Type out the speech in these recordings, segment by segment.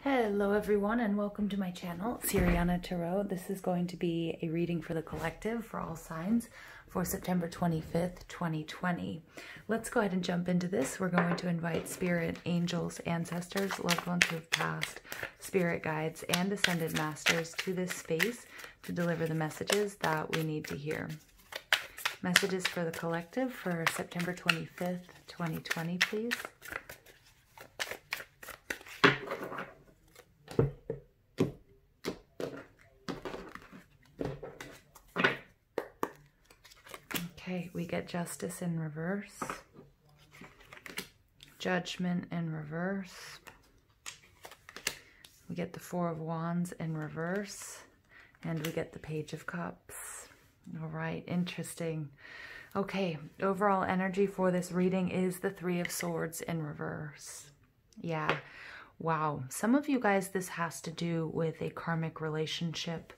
Hello everyone and welcome to my channel, Siriana Tarot. This is going to be a reading for the collective for all signs for September 25th, 2020. Let's go ahead and jump into this. We're going to invite spirit, angels, ancestors, loved ones who have passed, spirit guides, and ascended masters to this space to deliver the messages that we need to hear. Messages for the collective for September 25th, 2020, please. Okay, we get justice in reverse, judgment in reverse, we get the Four of Wands in reverse, and we get the Page of Cups. All right, interesting. Okay, overall energy for this reading is the Three of Swords in reverse. Yeah, wow. Some of you guys, this has to do with a karmic relationship.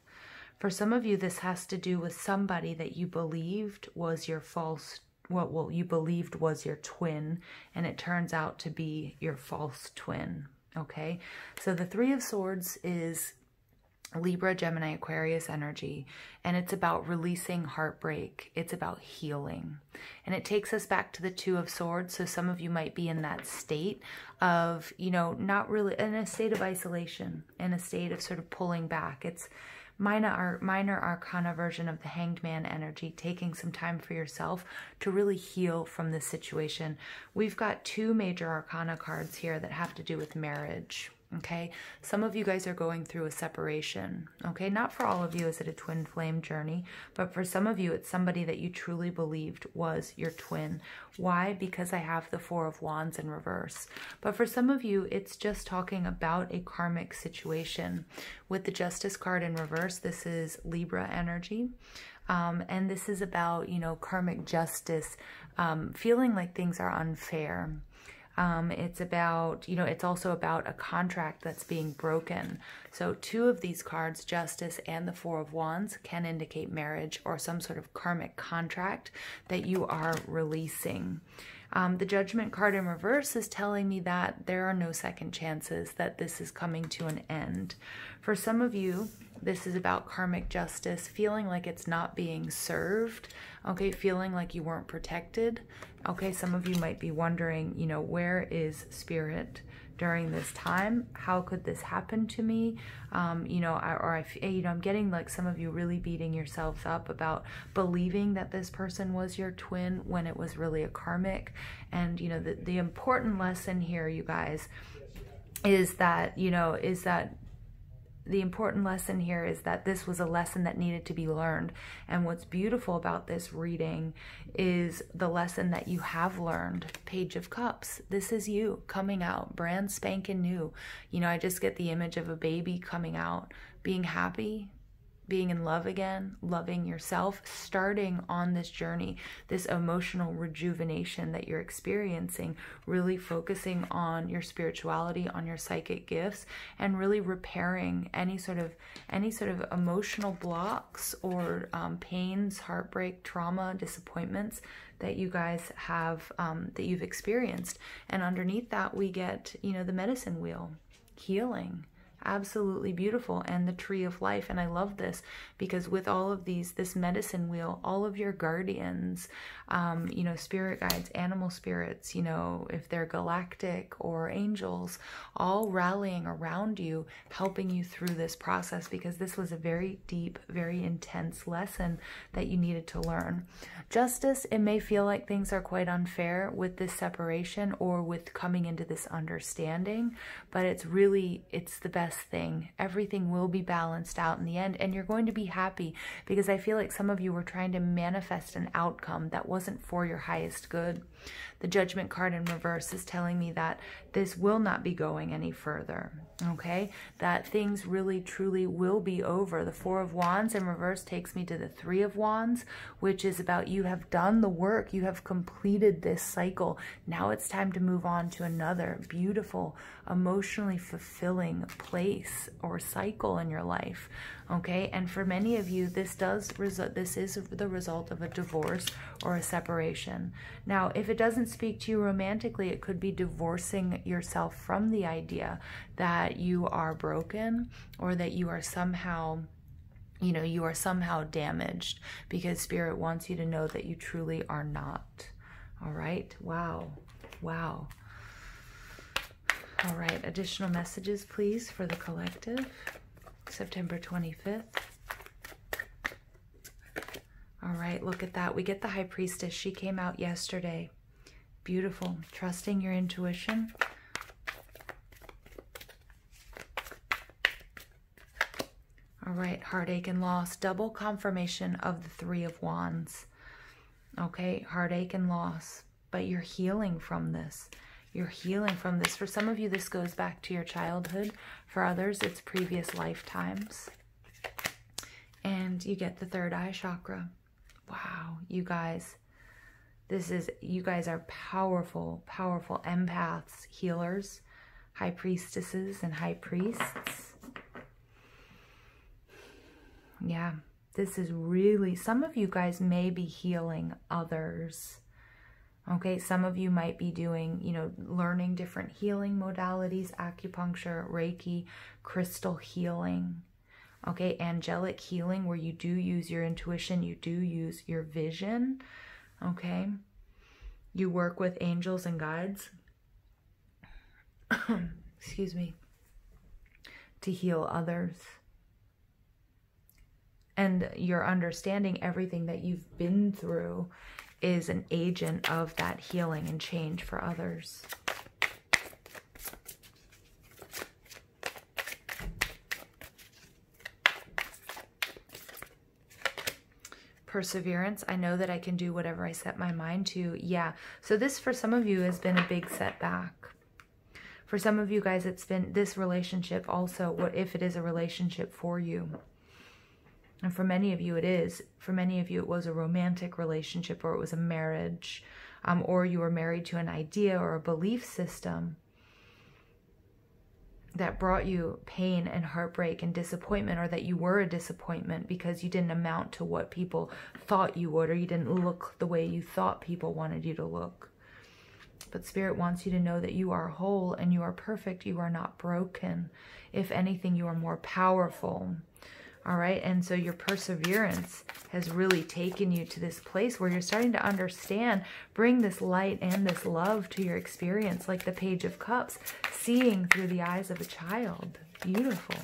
For some of you, this has to do with somebody that you believed was your false, well, you believed was your twin, and it turns out to be your false twin, okay? So the Three of Swords is Libra, Gemini, Aquarius energy, and it's about releasing heartbreak. It's about healing. And it takes us back to the Two of Swords. So some of you might be in that state of, you know, not really in a state of isolation, in a state of sort of pulling back. It's minor arcana version of the Hanged Man energy, taking some time for yourself to really heal from this situation. We've got two major arcana cards here that have to do with marriage. Okay, some of you guys are going through a separation. Okay, not for all of you is it a twin flame journey, but for some of you it's somebody that you truly believed was your twin. Why? Because I have the Four of Wands in reverse. But for some of you, it's just talking about a karmic situation. With the Justice card in reverse, this is Libra energy. And this is about, you know, karmic justice, feeling like things are unfair. It's about, you know, it's also about a contract that's being broken. So two of these cards, Justice and the Four of Wands, can indicate marriage or some sort of karmic contract that you are releasing. The Judgment card in reverse is telling me that there are no second chances, that this is coming to an end. For some of you, this is about karmic justice, feeling like it's not being served, okay, feeling like you weren't protected. Okay, some of you might be wondering, you know, where is spirit during this time? How could this happen to me? You know, I'm getting like some of you really beating yourselves up about believing that this person was your twin when it was really a karmic. And, you know, the important lesson here, you guys, is that, you know, the important lesson here is that this was a lesson that needed to be learned. And what's beautiful about this reading is the lesson that you have learned. Page of Cups. This is you coming out, brand spanking new. You know, I just get the image of a baby coming out, being happy, being in love again, loving yourself, starting on this journey, this emotional rejuvenation that you're experiencing, really focusing on your spirituality, on your psychic gifts, and really repairing any sort of emotional blocks or pains, heartbreak, trauma, disappointments that you guys have, that you've experienced. And underneath that, we get, you know, the medicine wheel, healing. Absolutely beautiful, and the Tree of Life. And I love this because with all of these, this medicine wheel, all of your guardians, you know, spirit guides, animal spirits, you know, if they're galactic or angels, all rallying around you, helping you through this process, because this was a very deep, very intense lesson that you needed to learn. Justice, it may feel like things are quite unfair with this separation or with coming into this understanding, but it's really, it's the best thing. Everything will be balanced out in the end, and you're going to be happy, because I feel like some of you were trying to manifest an outcome that wasn't for your highest good. The Judgment card in reverse is telling me that this will not be going any further, okay? That things really, truly will be over. The Four of Wands in reverse takes me to the Three of Wands, which is about you have done the work. You have completed this cycle. Now it's time to move on to another beautiful, emotionally fulfilling place place or cycle in your life. Okay, and for many of you, this is the result of a divorce or a separation. Now, if it doesn't speak to you romantically, it could be divorcing yourself from the idea that you are broken, or that you are somehow, you are somehow damaged, because Spirit wants you to know that you truly are not. All right. Wow. Wow. All right. Additional messages, please, for the collective. September 25th. All right, look at that. We get the High Priestess. She came out yesterday. Beautiful. Trusting your intuition. All right, heartache and loss. Double confirmation of the Three of Wands. Okay, heartache and loss. But you're healing from this. You're healing from this. For some of you, this goes back to your childhood. For others, it's previous lifetimes. And you get the third eye chakra. Wow, you guys. You guys are powerful, powerful empaths, healers, high priestesses, and high priests. Yeah, this is really, some of you guys may be healing others. Okay, some of you might be doing, learning different healing modalities, acupuncture, Reiki, crystal healing, okay, angelic healing, where you do use your intuition, you do use your vision, okay. You work with angels and guides, excuse me, to heal others. And you're understanding everything that you've been through is an agent of that healing and change for others. Perseverance. I know that I can do whatever I set my mind to. Yeah. So this, for some of you, has been a big setback. For some of you guys, it's been this relationship also, what if it is a relationship for you? And for many of you, it is. For many of you, it was a romantic relationship, or it was a marriage, or you were married to an idea or a belief system that brought you pain and heartbreak and disappointment, or that you were a disappointment because you didn't amount to what people thought you would, or you didn't look the way you thought people wanted you to look. But Spirit wants you to know that you are whole and you are perfect. You are not broken. If anything, you are more powerful. All right, and so your perseverance has really taken you to this place where you're starting to understand, bring this light and this love to your experience, like the Page of Cups, seeing through the eyes of a child. Beautiful.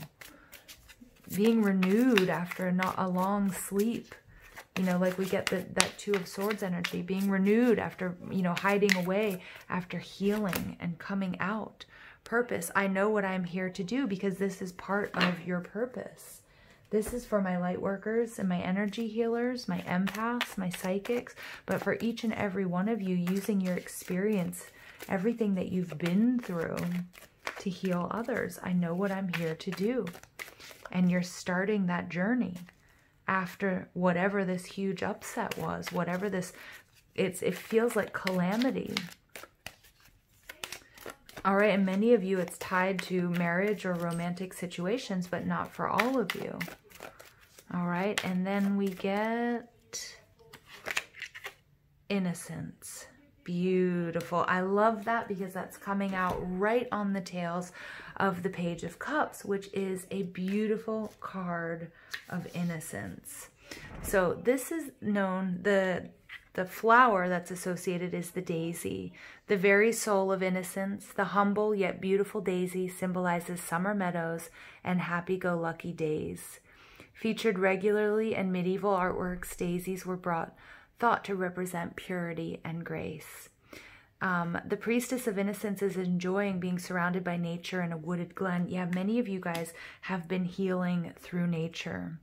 Being renewed after a long sleep. Like we get that Two of Swords energy, being renewed after, hiding away, after healing and coming out. Purpose. I know what I'm here to do, because this is part of your purpose. This is for my light workers and my energy healers, my empaths, my psychics, but for each and every one of you, using your experience, everything that you've been through, to heal others. I know what I'm here to do. And you're starting that journey after whatever this huge upset was, whatever this, it feels like calamity. All right, and many of you, it's tied to marriage or romantic situations, but not for all of you. All right, and then we get innocence. Beautiful. I love that, because that's coming out right on the tails of the Page of Cups, which is a beautiful card of innocence. So this is known, the flower that's associated is the daisy. The very soul of innocence, the humble yet beautiful daisy, symbolizes summer meadows and happy-go-lucky days. Featured regularly in medieval artworks, daisies were thought to represent purity and grace. The priestess of innocence is enjoying being surrounded by nature in a wooded glen. Yeah, many of you guys have been healing through nature.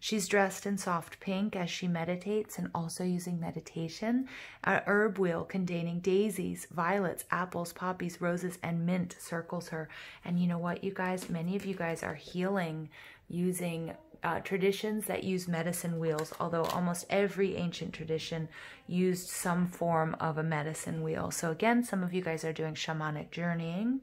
She's dressed in soft pink as she meditates, and also using meditation. An herb wheel containing daisies, violets, apples, poppies, roses, and mint circles her. And you know what, you guys? Many of you guys are healing using traditions that use medicine wheels, although almost every ancient tradition used some form of a medicine wheel. So again, some of you guys are doing shamanic journeying.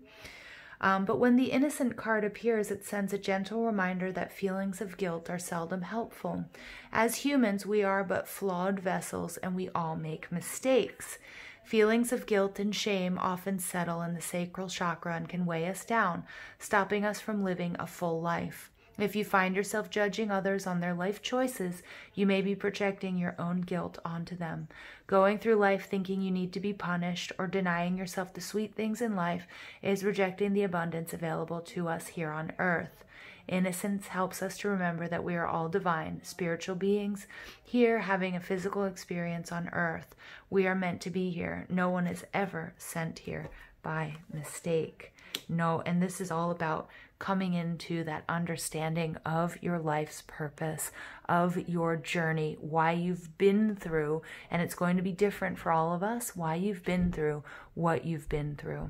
But when the Innocent card appears, it sends a gentle reminder that feelings of guilt are seldom helpful. As humans, we are but flawed vessels, and we all make mistakes. Feelings of guilt and shame often settle in the sacral chakra and can weigh us down, stopping us from living a full life. If you find yourself judging others on their life choices, you may be projecting your own guilt onto them. Going through life thinking you need to be punished or denying yourself the sweet things in life is rejecting the abundance available to us here on earth. Innocence helps us to remember that we are all divine, spiritual beings here having a physical experience on earth. We are meant to be here. No one is ever sent here by mistake. No, and this is all about coming into that understanding of your life's purpose, of your journey, why you've been through, and it's going to be different for all of us, why you've been through what you've been through.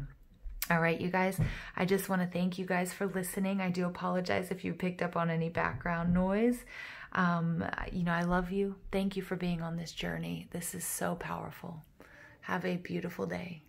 All right, you guys, I just want to thank you guys for listening. I do apologize if you picked up on any background noise. You know, I love you. Thank you for being on this journey. This is so powerful. Have a beautiful day.